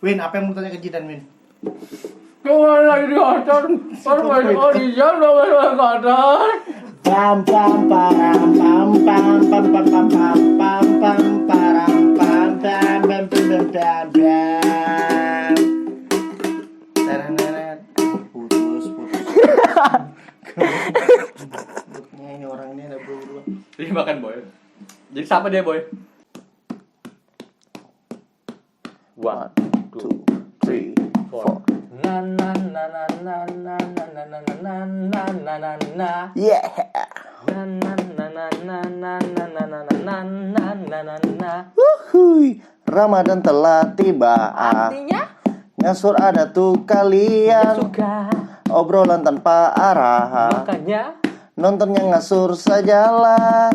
Win, apa yang mau tanya ke Jidan, Win? Kemana lagi di hotel? Permain audition sama kadar. Pam pam param pam pam pam pam pam pam pam pam param pam pam pam pam pam pam. Teret putus. Bentuknya ini orang ini ada berdua. Ini makan boy. Jadi siapa dia boy? 1, 2, 3, 4. Na na na na na na na na na na na na na na. Yeah. Na na na na na na na na na na na na na na. Wuhui, Ramadan telah tiba. Artinya Ngasur ada tuh kalian. suka. Obrolan tanpa arah. Makanya Nontonnya ngasur sajalah.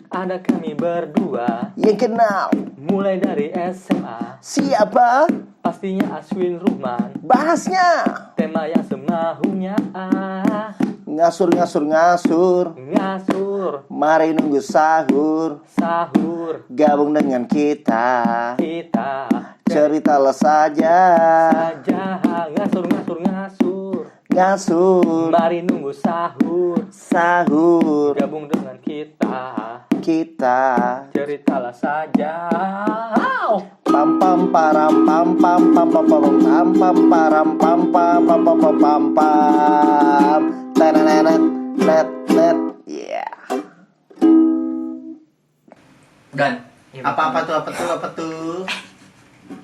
ada kami berdua. Yang kenal Mulai dari SMA. siapa? Pastinya Aswin Ruhman. Bahasnya Tema yang semahunya ngasur. ngasur, Mari nunggu sahur. sahur, Gabung dengan kita. kita Ceritalah saja. ngasur. Ngasur. Mari nunggu sahur, Sahur. gabung dengan kita. Kita. Ceritalah saja. Pam pam param pam pam pam pam pam pam pam param pam pam pam pam pam pam pam. Tenenet net. Yeah. Dan apa tuh?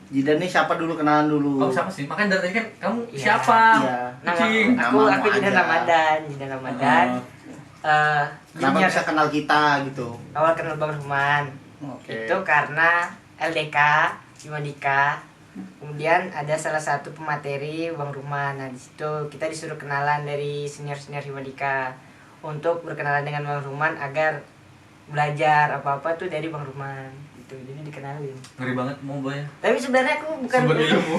Jidan nih siapa dulu, kenalan dulu. Kamu siapa sih? Makanya dari tadi kan kamu Iya. siapa? Iya. Kucing. Aku Namamu Jidan aja. Ramadan. Kenapa Junior bisa kenal kita gitu? awal kenal Bang Ruhman Oke. itu karena LDK Himadika. Kemudian ada salah satu pemateri Bang Ruhman. Nah, di situ kita disuruh kenalan dari senior Himadika untuk berkenalan dengan Bang Ruhman agar belajar apa-apa tuh dari Bang Ruhman. Gitu. Jadi dikenalin. Ngeri banget mau boy. Tapi sebenarnya aku bukan Sumber ilmu.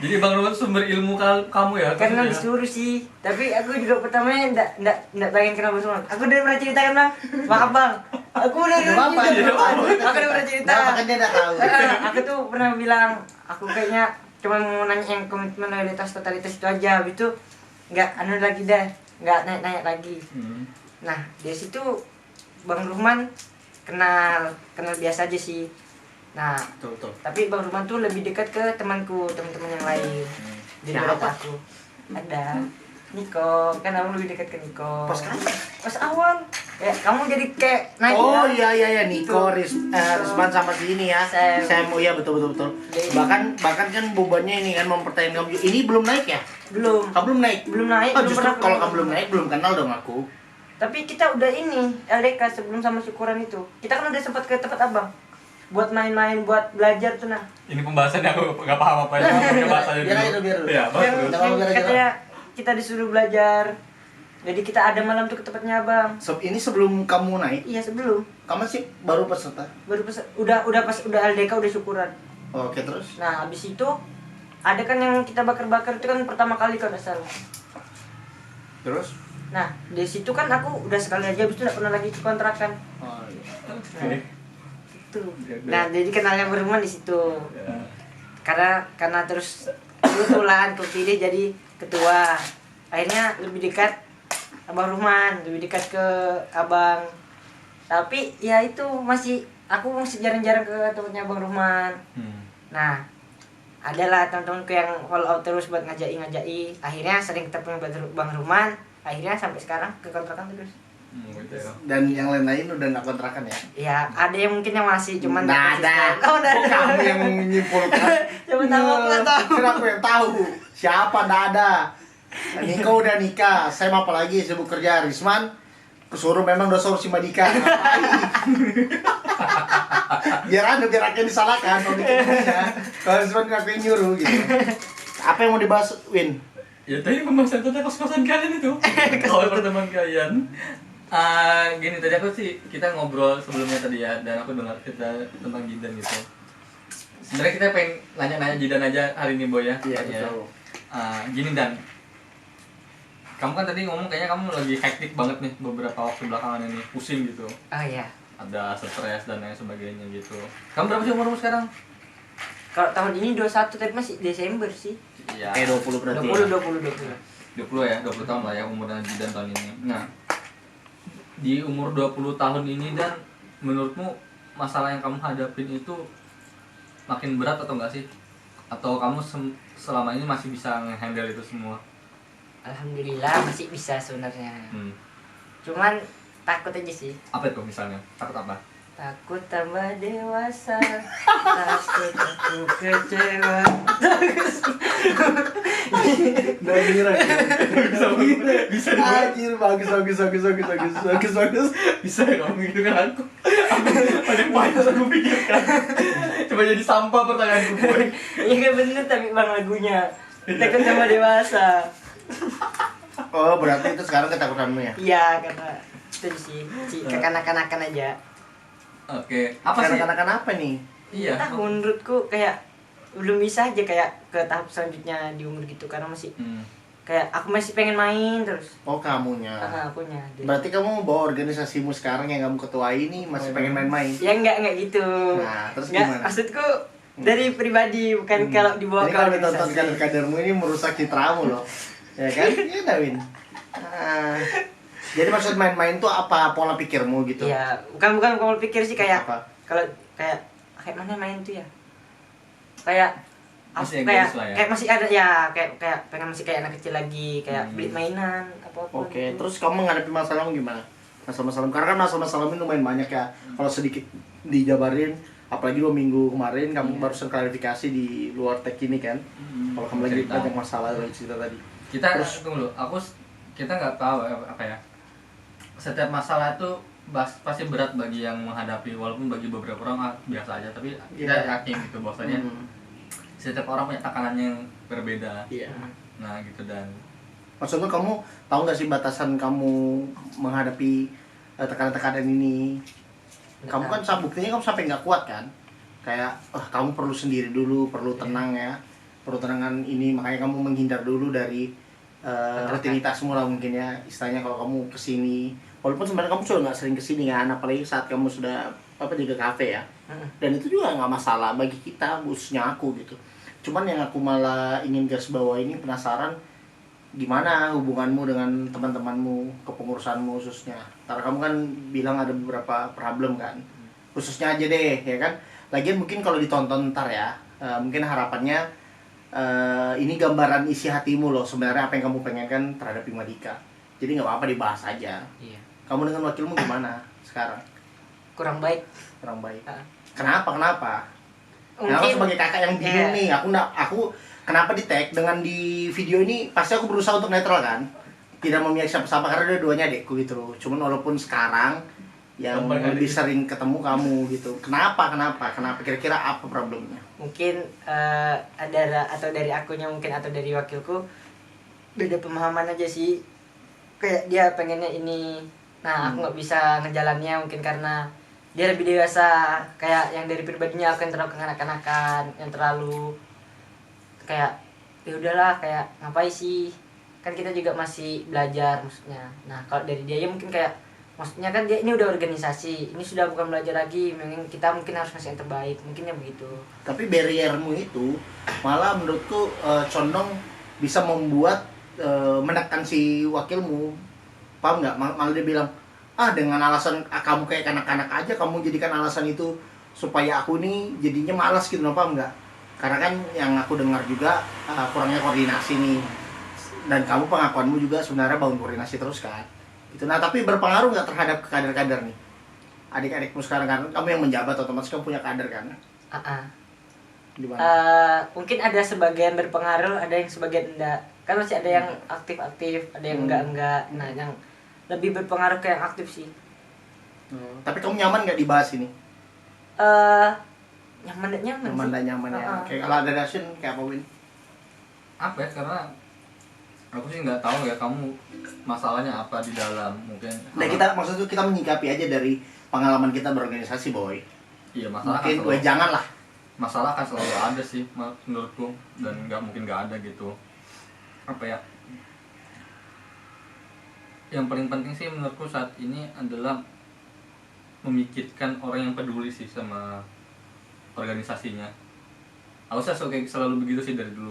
Jadi Bang Ruhman sumber ilmu kamu ya? karena maksudnya? disuruh sih, tapi aku juga pertamanya enggak pengen kenal Bang Ruhman. Aku udah pernah ceritakan Bang, maaf Bang, aku udah Apa-apa, cerita, apa-apa. aku udah pernah cerita. Nah, makanya dia udah tahu. Aku tuh pernah bilang, aku kayaknya cuma mau nanya yang komitmen loyalitas totalitas itu aja, habis itu nggak anu lagi dah, nggak nanya lagi. Nah dari situ Bang Ruhman kenal biasa aja sih. Nah Tuh. tapi Bang Ruhman tuh lebih dekat ke teman-teman yang lain. Daripada Siapa? aku. Ada Niko, kan kamu lebih dekat ke Niko. Pas kamu? Pas awal. Ya, kamu jadi kayak naik. Oh ya. iya Niko, Risman sama si ini ya. Sam. Sam, oh iya betul. Jadi- Bahkan kan bebannya ini kan mempertanyakan kamu. Ini belum naik ya? Belum. Kamu belum naik? Belum naik, Oh, belum justru pernah kalau kenal. kamu belum naik belum kenal dong aku. Tapi kita udah ini LDK sebelum sama syukuran itu. Kita kan udah sempat ke tempat Abang. Buat main-main, buat belajar tuh nah. Ini pembahasannya aku nggak paham apa ya. Pakai bahasanya Biar dulu. aja, biar. Iya, Yang, Udah bagus. mau belajar. katanya kita disuruh belajar. Jadi kita ada malam tuh ke tempatnya Abang. Ini sebelum kamu naik, Iya sebelum. kamu sih baru peserta. Baru udah pas udah LDK udah syukuran. Oke, terus? Nah habis itu ada kan yang kita bakar-bakar itu kan pertama kali kalau nggak salah. Terus? Nah di situ kan aku udah sekali aja, habis itu nggak pernah lagi ke kontrakan. Oh, iya. Oke. Tuh. Nah jadi kenalnya berteman di situ. Ya. Karena terus kebetulan kepilih jadi ketua. Akhirnya lebih dekat Abang Ruhman, lebih dekat ke Abang. Tapi ya itu aku masih jarang-jarang ke tempatnya Abang Ruhman. Nah, adalah teman-temanku yang follow out terus buat ngajai. Akhirnya sering ketemu Bang Ruhman. Akhirnya sampai sekarang ke kontrakan terus. Gitu ya. Dan yang lain-lain udah nggak kontrakan ya? Ya, ada yang mungkin yang masih cuman Nggak ada. Oh, nggak ada. Kamu yang menyimpulkan. Coba tahu aku nggak tahu. Kan aku yang tahu. Siapa nggak ada. Niko udah nikah. Saya apa lagi sibuk kerja. Risman kesuruh memang udah suruh si Madika. biar aku yang disalahkan kalau dikiranya. Kalau Risman aku yang nyuruh gitu. Apa yang mau dibahas, Win? Ya tadi pembahasan tentang kos-kosan kalian itu. Kalau pertemuan kalian. Gini tadi aku sih kita ngobrol sebelumnya tadi ya, dan aku dengar cerita tentang Jidan gitu. Sebenarnya kita pengen nanya-nanya Jidan aja hari ini Boy ya. Iya, Tanya. betul. Gini Dan, kamu kan tadi ngomong kayaknya kamu lagi hektik banget nih beberapa waktu belakangan ini, pusing gitu. Oh iya. Ada stres dan lain sebagainya gitu. Kamu berapa sih umurmu sekarang? Kalau tahun ini 21 tapi masih Desember sih. Iya. 20 berarti. 20 ya, 20 tahun lah ya umurnya Jidan tahun ini. Nah, di umur 20 tahun ini dan menurutmu masalah yang kamu hadapin itu makin berat atau enggak sih? Atau kamu selama ini masih bisa nge-handle itu semua? Alhamdulillah masih bisa sebenarnya. Cuman takut aja sih. Apa itu misalnya? Takut apa? Takut tambah dewasa. Takut aku kecewa. Nggak kira. Bisa Anjir, bagus. bisa kamu gitu kan aku banyak aku pikirkan. Coba jadi sampah pertanyaanku boy. Iya kan bener tapi bang lagunya. Takut tambah dewasa. Oh, berarti itu sekarang ketakutanmu ya? Iya karena itu sih kekanak-kanakan aja. Oke, apa sih? Kekanak-kanakan apa nih? Iya. Entah, menurutku kayak belum bisa aja kayak ke tahap selanjutnya di umur gitu karena masih kayak aku masih pengen main terus. Oh, kamunya. Akunya. Berarti kamu bawa organisasimu sekarang yang kamu ketuai ini masih pengen main-main? Ya enggak gitu. Nah, terus Enggak, gimana? maksudku dari pribadi bukan kalau dibawa Jadi ke kalau ditonton organisasi. kader-kadermu ini merusak citramu loh. Ya kan? Iya, Dawin. Nah, jadi maksud main-main tuh apa pola pikirmu gitu? Iya, bukan pola pikir sih kayak Apa? kalau kayak mana main tuh ya? Kayak Masih kayak egois lah ya? kayak masih ada ya kayak pengen masih kayak anak kecil lagi kayak beli mainan apa-apa. Oke, gitu. terus kamu menghadapi masalahmu gimana? Masalah-masalah, karena kan masalah-masalah ini lumayan banyak ya. Kalau sedikit dijabarin, apalagi 2 minggu kemarin kamu barusan klarifikasi di luar tag ini kan. Kalau kamu lagi Cerita. banyak masalah dari cerita tadi. Kita tunggu dulu, kita nggak tahu apa ya. Setiap masalah itu pasti berat bagi yang menghadapi, walaupun bagi beberapa orang biasa aja, tapi kita Iya. yakin gitu bahwasanya setiap orang punya tekanannya yang berbeda. Iya. Nah gitu. Dan Maksudnya kamu tahu nggak sih batasan kamu menghadapi tekanan-tekanan ini? Kamu kan buktinya kamu sampai nggak kuat kan? Kayak, kamu perlu sendiri dulu, perlu tenang ya, perlu tenangan ini, makanya kamu menghindar dulu dari rutinitasmu lah mungkin ya. Istilahnya kalau kamu kesini, walaupun sebenarnya kamu sudah nggak sering kesini kan, apalagi saat kamu sudah di ke kafe ya. Dan itu juga nggak masalah bagi kita, khususnya aku gitu. Cuman yang aku malah ingin garis bawah ini penasaran gimana hubunganmu dengan teman-temanmu, kepengurusanmu khususnya. Karena kamu kan bilang ada beberapa problem kan, khususnya aja deh ya kan. Lagian mungkin kalau ditonton ntar ya, mungkin harapannya ini gambaran isi hatimu loh sebenarnya apa yang kamu pengenkan terhadap Bima Dika. Jadi nggak apa-apa dibahas aja. Iya. Kamu dengan wakilmu gimana sekarang? Kurang baik. Kurang baik. Ah. Kenapa? Kenapa Mungkin sebagai kakak yang bingung nih, aku kenapa di tag dengan di video ini pasti aku berusaha untuk netral kan, tidak memihak siapa-siapa karena dua-duanya adekku gitu loh. Cuman walaupun sekarang yang lebih sering ketemu kamu gitu, kenapa kira-kira apa problemnya? mungkin ada atau dari akunya mungkin atau dari wakilku beda pemahaman aja sih, kayak dia pengennya ini, nah aku nggak bisa ngejalannya mungkin karena dia lebih dewasa, kayak yang dari pribadinya aku yang terlalu kekanak-kanakan, yang terlalu kayak ya udahlah kayak ngapain sih, kan kita juga masih belajar maksudnya. Nah kalau dari dia ya mungkin kayak maksudnya kan dia ini udah organisasi, ini sudah bukan belajar lagi, kita mungkin harus ngasih yang terbaik, mungkinnya begitu. Tapi barriermu itu malah menurutku condong bisa membuat menekan si wakilmu, paham nggak? Malah dia bilang, dengan alasan kamu kayak kanak-kanak aja, kamu jadikan alasan itu supaya aku nih jadinya malas gitu, paham nggak? Karena kan yang aku dengar juga kurangnya koordinasi nih, dan kamu pengakuanmu juga sebenarnya bangun koordinasi terus kan itu. Nah tapi berpengaruh nggak terhadap kader-kader nih, adik-adikmu sekarang kan kamu yang menjabat, otomatis kamu punya kader kan? Gimana? Mungkin ada sebagian berpengaruh, ada yang sebagian enggak, kan masih ada yang aktif-aktif, ada yang enggak. Nah yang lebih berpengaruh ke yang aktif sih. Tapi kamu nyaman nggak dibahas ini? Nyaman sih. Nggak nyaman ya. Kayak kalau ada Dasun kayak apa, Win? apa ya, karena aku sih nggak tahu ya kamu masalahnya apa di dalam mungkin. Nah maksudnya kita menyikapi aja dari pengalaman kita berorganisasi, boy. Iya, masalah Mungkin kan jangan lah. masalah kan selalu ada sih menurutku, dan nggak mungkin nggak ada gitu. Apa ya, yang paling penting sih menurutku saat ini adalah memikirkan orang yang peduli sih sama organisasinya. Aku selalu begitu sih dari dulu.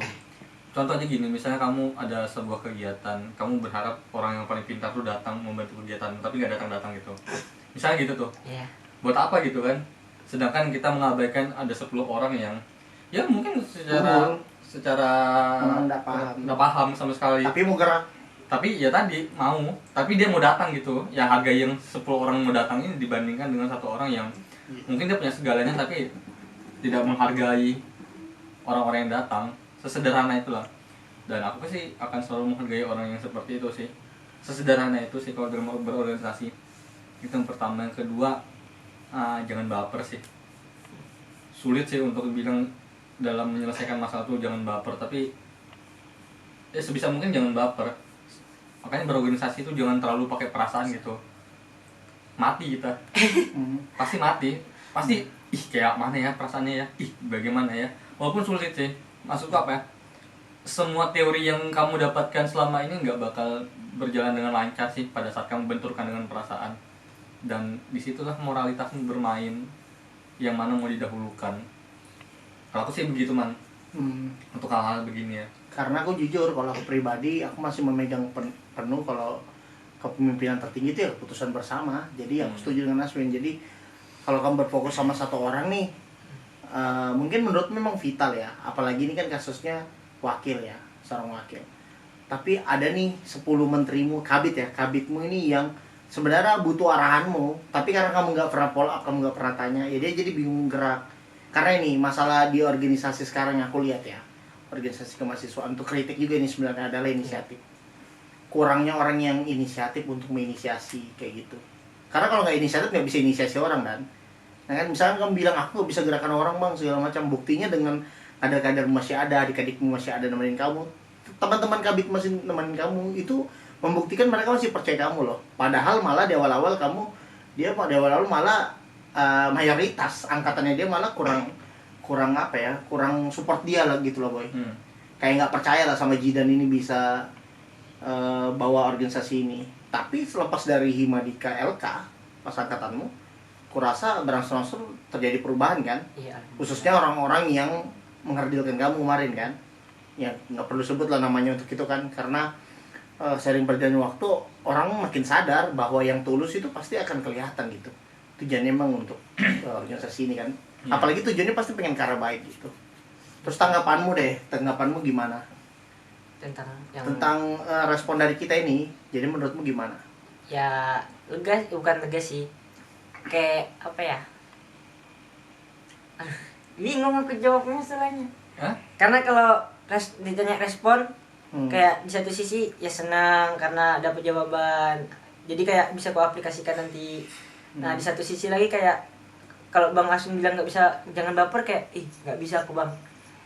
Contoh aja gini, misalnya kamu ada sebuah kegiatan, kamu berharap orang yang paling pintar tuh datang membantu kegiatan, tapi nggak datang gitu. Misalnya gitu tuh. Iya. Buat apa gitu kan? Sedangkan kita mengabaikan ada 10 orang yang ya mungkin secara Nggak paham sama sekali. tapi mau gerak. Tapi ya tadi mau, tapi dia mau datang gitu. Ya harga yang 10 orang mau datang ini dibandingkan dengan satu orang yang mungkin dia punya segalanya tapi tidak menghargai orang-orang yang datang. Sesederhana itulah. Dan aku sih akan selalu menghargai orang yang seperti itu sih. Sesederhana itu sih kalau dalam berorganisasi. Itu yang pertama. Yang kedua, jangan baper sih. Sulit sih untuk bilang dalam menyelesaikan masalah itu jangan baper, tapi ya sebisa mungkin jangan baper. Makanya berorganisasi itu jangan terlalu pakai perasaan gitu. Mati kita. Pasti mati. Pasti kayak mana ya perasaannya ya? Bagaimana ya? Walaupun sulit sih. Maksudku apa ya? Semua teori yang kamu dapatkan selama ini nggak bakal berjalan dengan lancar sih pada saat kamu benturkan dengan perasaan. Dan disitulah moralitasmu bermain, yang mana mau didahulukan. Kalau aku sih begitu man, untuk hal-hal begini ya. Karena aku jujur, kalau aku pribadi, aku masih memegang penuh kalau kepemimpinan tertinggi itu ya keputusan bersama. Jadi aku setuju dengan Aswin. Jadi kalau kamu berfokus sama satu orang nih, mungkin menurut memang vital ya. Apalagi ini kan kasusnya wakil ya, seorang wakil. Tapi ada nih 10 menterimu, kabitmu ini yang sebenarnya butuh arahanmu, tapi karena kamu nggak pernah follow up, kamu nggak pernah tanya, ya dia jadi bingung gerak. Karena ini masalah di organisasi sekarang yang aku lihat ya, organisasi kemahasiswaan, untuk kritik juga ini sebenarnya adalah inisiatif. Kurangnya orang yang inisiatif untuk menginisiasi kayak gitu. Karena kalau nggak inisiatif nggak bisa inisiasi orang kan. Nah kan misalnya kamu bilang aku nggak bisa gerakan orang bang segala macam, buktinya dengan kader-kader masih ada, adik-adikmu masih ada nemenin kamu, teman-teman kabit masih nemenin kamu, itu membuktikan mereka masih percaya kamu loh. Padahal malah di awal-awal malah mayoritas angkatannya dia malah kurang apa ya, kurang support dia lah gitu loh boy. Kayak nggak percaya lah sama Jidan ini bisa bawa organisasi ini. Tapi selepas dari Himadika LK pas angkatanmu, kurasa berangsur-angsur terjadi perubahan kan. Iya. Khususnya orang-orang yang mengerdilkan kamu kemarin kan. Ya nggak perlu sebut lah namanya untuk itu kan, karena sering berjalannya waktu orang makin sadar bahwa yang tulus itu pasti akan kelihatan gitu. Tujuannya emang untuk organisasi ini kan. Apalagi tujuannya pasti pengen ke arah baik gitu. Terus tanggapanmu gimana? Tentang respon dari kita ini. Jadi menurutmu gimana? Ya bukan lega sih. Kayak apa ya? Bingung aku jawabnya masalahnya. Karena kalau ditanya respon, kayak di satu sisi ya senang karena dapat jawaban, jadi kayak bisa aku aplikasikan nanti. Nah di satu sisi lagi kayak kalau bang langsung bilang nggak bisa, jangan baper, kayak nggak bisa aku bang.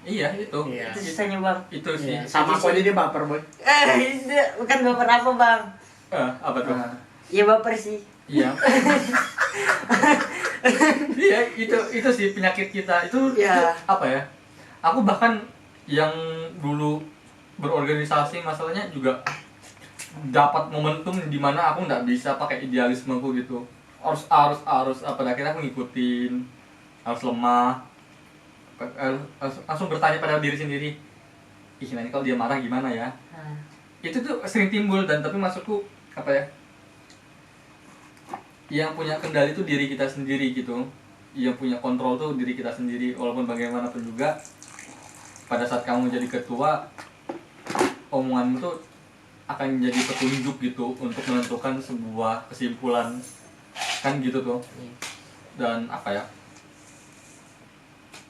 Iya itu. Itu susahnya bang. Itu sih. Sama aku aja dia baper boy. Bukan baper apa bang? Apa tuh? Iya baper sih. Iya. Iya itu sih penyakit kita itu. Ya. Apa ya? Aku bahkan yang dulu berorganisasi masalahnya juga dapat momentum di mana aku nggak bisa pakai idealismeku gitu, harus pada akhirnya aku ngikutin, harus lemah, langsung bertanya pada diri sendiri, nanti kalau dia marah gimana ya. Itu tuh sering timbul. Dan tapi maksudku apa ya, yang punya kendali itu diri kita sendiri gitu, yang punya kontrol tuh diri kita sendiri. Walaupun bagaimanapun juga pada saat kamu jadi ketua, omonganmu tuh akan jadi petunjuk gitu untuk menentukan sebuah kesimpulan kan gitu tuh. Dan apa ya,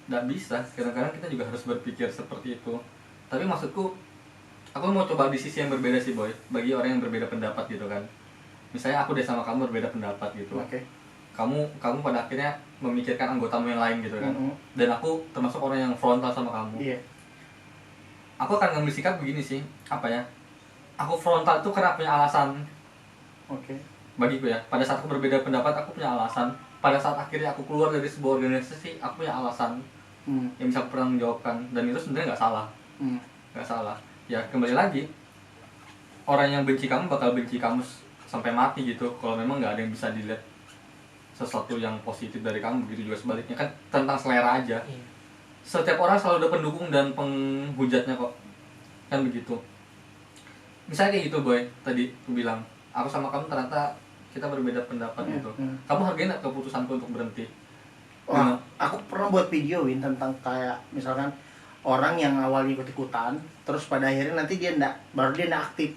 nggak bisa, kadang-kadang kita juga harus berpikir seperti itu. Tapi maksudku, aku mau coba di sisi yang berbeda sih boy, bagi orang yang berbeda pendapat gitu kan. Misalnya aku deh sama kamu berbeda pendapat gitu. Kamu pada akhirnya memikirkan anggotamu yang lain gitu kan. Dan aku termasuk orang yang frontal sama kamu. Aku akan ngambil sikap begini sih, apa ya, aku frontal itu karena punya alasan. Bagiku ya, pada saat aku berbeda pendapat aku punya alasan. Pada saat akhirnya aku keluar dari sebuah organisasi, aku punya alasan yang bisa aku pertanggungjawabkan. Dan itu sebenarnya nggak salah. Nggak salah. Ya kembali lagi, orang yang benci kamu bakal benci kamu sampai mati gitu. Kalau memang nggak ada yang bisa dilihat sesuatu yang positif dari kamu, begitu juga sebaliknya kan, tentang selera aja. setiap orang selalu ada pendukung dan penghujatnya kok, kan begitu. Misalnya kayak gitu boy, tadi aku bilang aku sama kamu ternyata kita berbeda pendapat gitu. Kamu hargain nggak keputusanku untuk berhenti? Wah, aku pernah buat video Win tentang kayak misalkan orang yang awalnya ikut-ikutan, terus pada akhirnya nanti baru dia nggak aktif.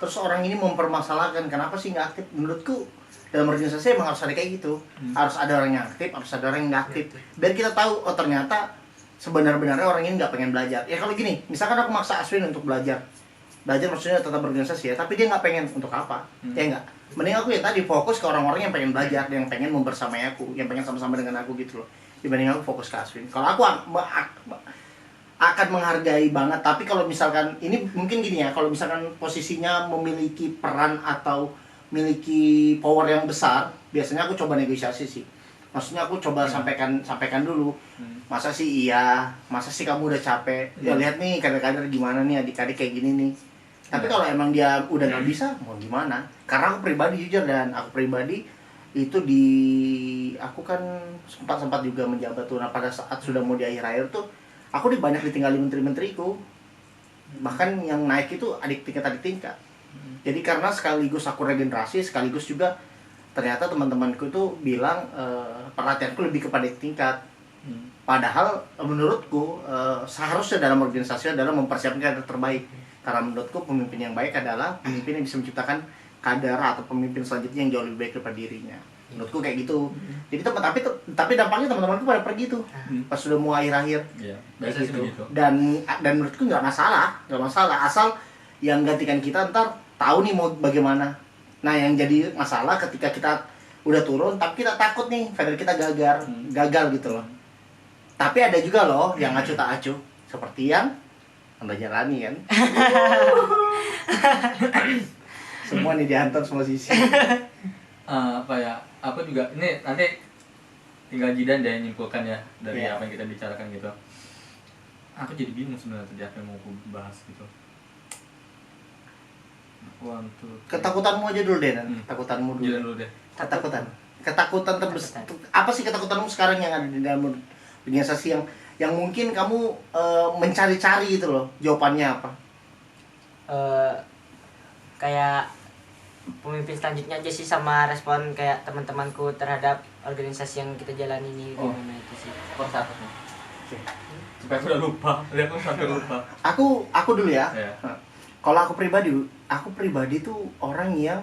Terus orang ini mempermasalahkan kenapa sih nggak aktif. Menurutku dalam organisasi emang harus ada kayak gitu. Harus ada orang yang aktif, harus ada orang yang nggak aktif. Biar kita tahu, oh ternyata sebenar-benarnya orang ini nggak pengen belajar. Ya kalau gini, misalkan aku maksa Aswin untuk belajar maksudnya tetap berorganisasi ya, tapi dia nggak pengen, untuk apa? Ya nggak. Mending aku ya tadi fokus ke orang-orang yang pengen belajar, yang pengen membersamai aku, yang pengen sama-sama dengan aku gitu loh. Dibanding aku fokus ke Aswin. Kalau aku akan menghargai banget, tapi kalau misalkan ini mungkin gini ya, kalau misalkan posisinya memiliki peran atau memiliki power yang besar, biasanya aku coba negosiasi sih. Maksudnya aku coba sampaikan dulu. Masa sih masa sih kamu udah capek? Ya lihat nih kader-kader gimana nih, adik-adik kayak gini nih. Tapi kalau emang dia udah nggak bisa, mau gimana? Karena aku pribadi jujur, dan aku pribadi itu aku kan sempat juga menjabat tuh. Nah pada saat sudah mau di akhir-akhir tuh, aku banyak ditinggalin menteri-menteriku. Bahkan yang naik itu adik tingkat. Jadi karena sekaligus aku regenerasi, sekaligus juga ternyata teman-temanku tuh bilang perhatianku lebih kepada tingkat. Padahal menurutku seharusnya dalam organisasi adalah mempersiapkan kader terbaik. Karena menurutku pemimpin yang baik adalah pemimpin yang bisa menciptakan kader atau pemimpin selanjutnya yang jauh lebih baik daripada dirinya. Menurutku kayak gitu. Jadi tapi dampaknya teman-temanku pada pergi tuh pas sudah mau akhir-akhir. Iya, Kayak biasanya gitu. begitu. Dan menurutku nggak masalah asal yang gantikan kita ntar tahu nih mau bagaimana. Nah yang jadi masalah ketika kita udah turun tapi kita takut nih kader kita gagal gitu loh. Tapi ada juga loh yang acuh tak acuh, seperti yang Anda jalani kan. Semua nih dihantar semua sisi. Apa ya, aku juga ini nanti tinggal Jidan deh nyimpulkan ya dari Iya. apa yang kita bicarakan gitu. Aku jadi bingung sebenarnya tadi apa yang mau aku bahas gitu. Ketakutanmu aja dulu deh, ketakutanmu dulu. Jidan dulu deh. Ketakutan terbesar. Apa sih ketakutanmu sekarang yang ada di dalam organisasi yang mungkin kamu mencari-cari gitu loh, jawabannya apa? Kayak pemimpin selanjutnya aja sih, sama respon kayak teman-temanku terhadap organisasi yang kita jalani ini gimana itu sih. Satu. Supaya aku udah lupa, lihat aku sampai lupa. Aku dulu ya. Iya. Kalau aku pribadi tuh orang yang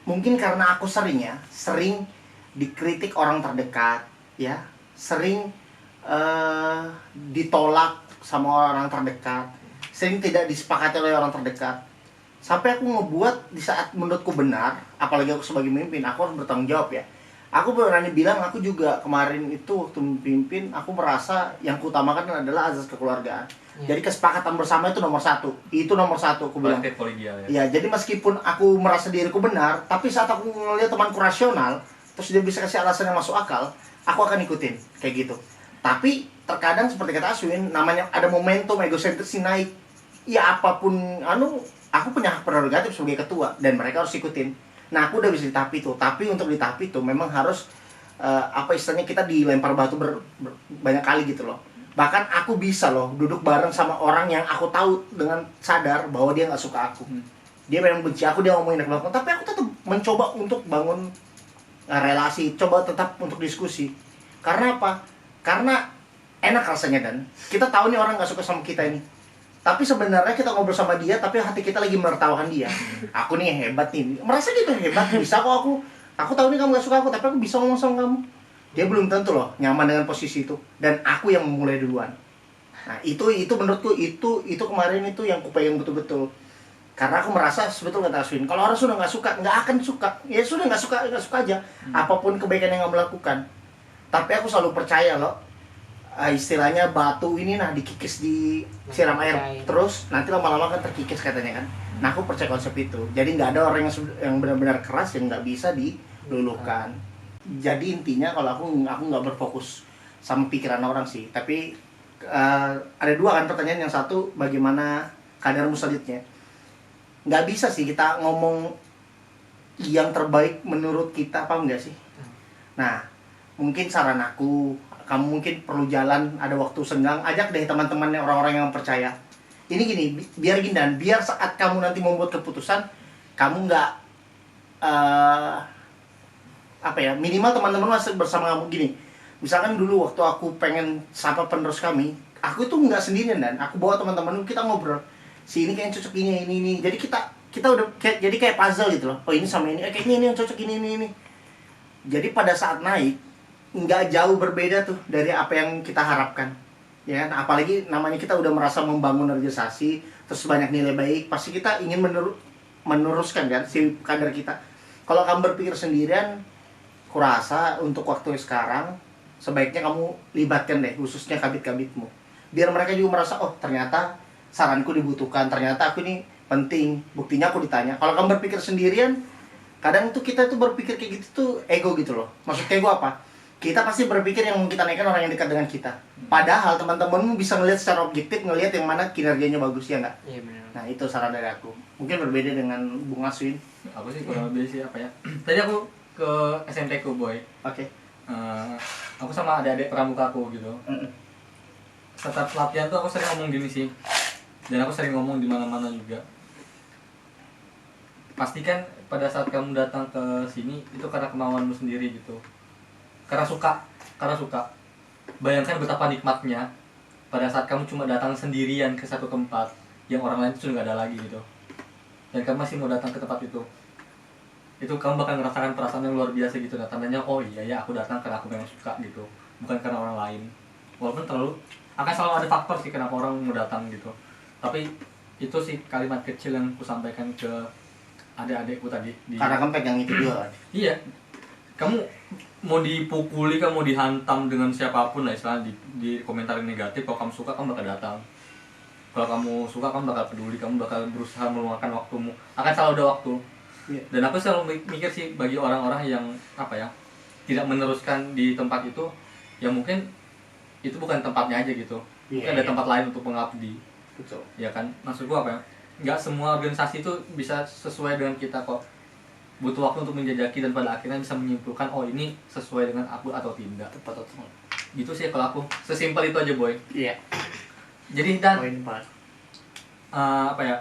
mungkin karena aku sering dikritik orang terdekat, ya, sering ditolak sama orang terdekat, sering tidak disepakati oleh orang terdekat. Sampai aku ngebuat di saat menurutku benar, apalagi aku sebagai pemimpin, aku harus bertanggung jawab ya. Aku berani bilang, aku juga kemarin itu waktu memimpin, aku merasa yang kuutamakan adalah azas kekeluargaan. Jadi kesepakatan bersama itu nomor satu. Itu nomor satu aku bilang. Kolegial ya. Ya, jadi meskipun aku merasa diriku benar, tapi saat aku ngeliat temanku rasional, terus dia bisa kasih alasan yang masuk akal, aku akan ikutin kayak gitu. Tapi terkadang seperti kata Aswin, namanya ada momentum egosentris naik. Ya apapun, aku punya hak prerogatif sebagai ketua dan mereka harus ikutin. Nah, aku udah bisa di tahap itu. Tapi untuk di tahap itu memang harus apa istilahnya, kita dilempar batu banyak kali gitu loh. Bahkan aku bisa loh duduk bareng sama orang yang aku tahu dengan sadar bahwa dia nggak suka aku. Dia memang benci aku, dia ngomongin aku belakang, tapi aku tetap mencoba untuk bangun relasi, coba tetap untuk diskusi. Karena apa? Karena enak rasanya, dan kita tahu nih orang nggak suka sama kita ini. Tapi sebenarnya kita ngobrol sama dia, tapi hati kita lagi menertawakan dia. Aku nih hebat nih, merasa gitu hebat, bisa kok aku tahu nih kamu gak suka aku, tapi aku bisa ngomong sama kamu. Dia belum tentu loh nyaman dengan posisi itu, dan aku yang memulai duluan. Nah itu menurutku itu kemarin itu yang kupegang betul-betul. Karena aku merasa sebetulnya kata Aswin, kalau orang sudah nggak suka, nggak akan suka. Ya sudah nggak suka aja. Apapun kebaikan yang kamu lakukan. Tapi aku selalu percaya loh, istilahnya batu ini dikikis di siram air terus nanti lama-lama kan terkikis katanya kan. Nah aku percaya konsep itu. Jadi nggak ada orang yang benar-benar keras yang nggak bisa diluluhkan. Jadi intinya kalau aku nggak berfokus sama pikiran orang sih. Tapi ada dua kan pertanyaan. Yang satu, bagaimana kadermu selanjutnya? Nggak bisa sih kita ngomong yang terbaik menurut kita, apa enggak sih? Nah mungkin saran aku, kamu mungkin perlu jalan, ada waktu senggang, ajak deh teman-temannya, orang-orang yang percaya. Ini gini, biar gini, dan biar saat kamu nanti membuat keputusan, kamu nggak apa ya, minimal teman-teman masih bersama kamu. Gini, misalkan dulu waktu aku pengen sapa penerus kami, aku itu nggak sendirian, dan aku bawa teman-teman, kita ngobrol, si ini kayaknya cocok ini. Jadi kita udah jadi kayak puzzle gitu loh. Oh ini sama ini, kayaknya ini yang cocok, ini. Jadi pada saat naik nggak jauh berbeda tuh dari apa yang kita harapkan, ya kan? Apalagi namanya kita udah merasa membangun organisasi, terus banyak nilai baik, pasti kita ingin meneruskan kan si kader kita. Kalau kamu berpikir sendirian, kurasa untuk waktu sekarang sebaiknya kamu libatkan deh khususnya kabit-kabitmu, biar mereka juga merasa, oh ternyata saranku dibutuhkan, ternyata aku ini penting, buktinya aku ditanya. Kalau kamu berpikir sendirian, kadang tuh kita tuh berpikir kayak gitu tuh ego gitu loh. Maksudnya ego apa? Kita pasti berpikir yang mau kita naikkan orang yang dekat dengan kita. Padahal teman-temanmu bisa ngelihat secara objektif, ngelihat yang mana kinerjanya bagus, ya nggak? Iya benar. Nah itu saran dari aku. Mungkin berbeda dengan Bung Aswin. Aku sih kurang lebih sih apa ya. Tadi aku ke SMP ku boy. Oke. Aku sama adik-adik pramuka aku gitu. Setiap latihan tuh aku sering ngomong gini sih. Dan aku sering ngomong di mana-mana juga. Pastikan pada saat kamu datang ke sini itu karena kemauanmu sendiri gitu. Karena suka. Bayangkan betapa nikmatnya pada saat kamu cuma datang sendirian ke satu tempat yang orang lain sudah nggak ada lagi gitu. Dan kamu masih mau datang ke tempat itu kamu bakal ngerasakan perasaan yang luar biasa gitu. Nah, tandanya oh iya ya aku datang karena aku memang suka gitu, bukan karena orang lain. Walaupun akan selalu ada faktor sih kenapa orang mau datang gitu. Tapi itu sih kalimat kecil yang aku sampaikan ke adik-adikku tadi. Karena kamu pegang itu juga kan? Iya. Kamu mau dipukuli, kamu mau dihantam dengan siapapun lah istilahnya di komentarin negatif, kalau kamu suka kamu bakal datang. Kalau kamu suka kamu bakal peduli, kamu bakal berusaha meluangkan waktumu. Akan selalu ada waktu. Iya. Dan aku selalu mikir sih bagi orang-orang yang apa ya, tidak meneruskan di tempat itu, ya mungkin itu bukan tempatnya aja gitu. Mungkin ada tempat lain untuk mengabdi. Betul. Ya kan? Maksud gua apa ya? Nggak semua organisasi itu bisa sesuai dengan kita kok. Butuh waktu untuk menjajaki dan pada akhirnya bisa menyimpulkan oh ini sesuai dengan aku atau tidak. Tepat. Gitu sih kalau aku. Sesimpel itu aja boy. Iya. Jadi dan Poin 4. apa ya?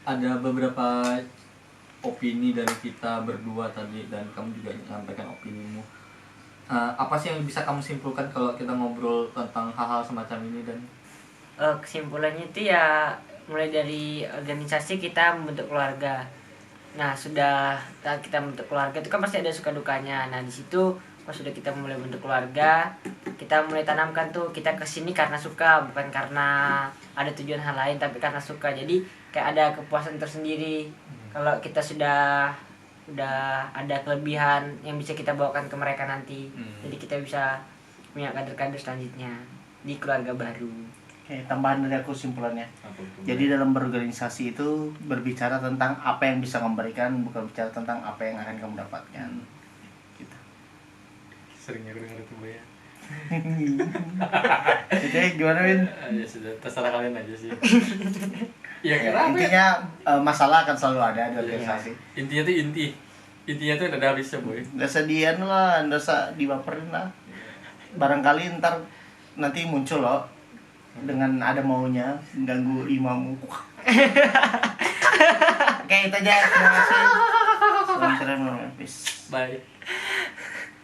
Ada beberapa opini dari kita berdua tadi dan kamu juga menyampaikan opinimu. Apa sih yang bisa kamu simpulkan kalau kita ngobrol tentang hal-hal semacam ini dan Kesimpulannya itu ya mulai dari organisasi kita membentuk keluarga. Nah sudah kita membentuk keluarga itu kan pasti ada suka dukanya. Nah di situ pas sudah kita mulai bentuk keluarga, kita mulai tanamkan tuh kita kesini karena suka, bukan karena ada tujuan hal lain, tapi karena suka. Jadi kayak ada kepuasan tersendiri kalau kita sudah ada kelebihan yang bisa kita bawakan ke mereka nanti. Jadi kita bisa punya kader-kader selanjutnya di keluarga baru. Oke, tambahan dari aku simpulannya. Jadi dalam berorganisasi itu berbicara tentang apa yang bisa kamu berikan, bukan bicara tentang apa yang akan kamu dapatkan. Gitu. seringnya aku dengar itu boy ya. Oke, gimana Win? Ya sudah, terserah kalian aja sih. Ya, kenapa intinya masalah akan selalu ada di organisasi. Intinya tuh udah ada habisnya boy. Nggak sedian lah, nggak usah dibaperin lah. Barangkali ntar nanti muncul loh dengan ada maunya ganggu imamu. Oke, itu aja. Terima kasih. Salam keren, peace. Bye.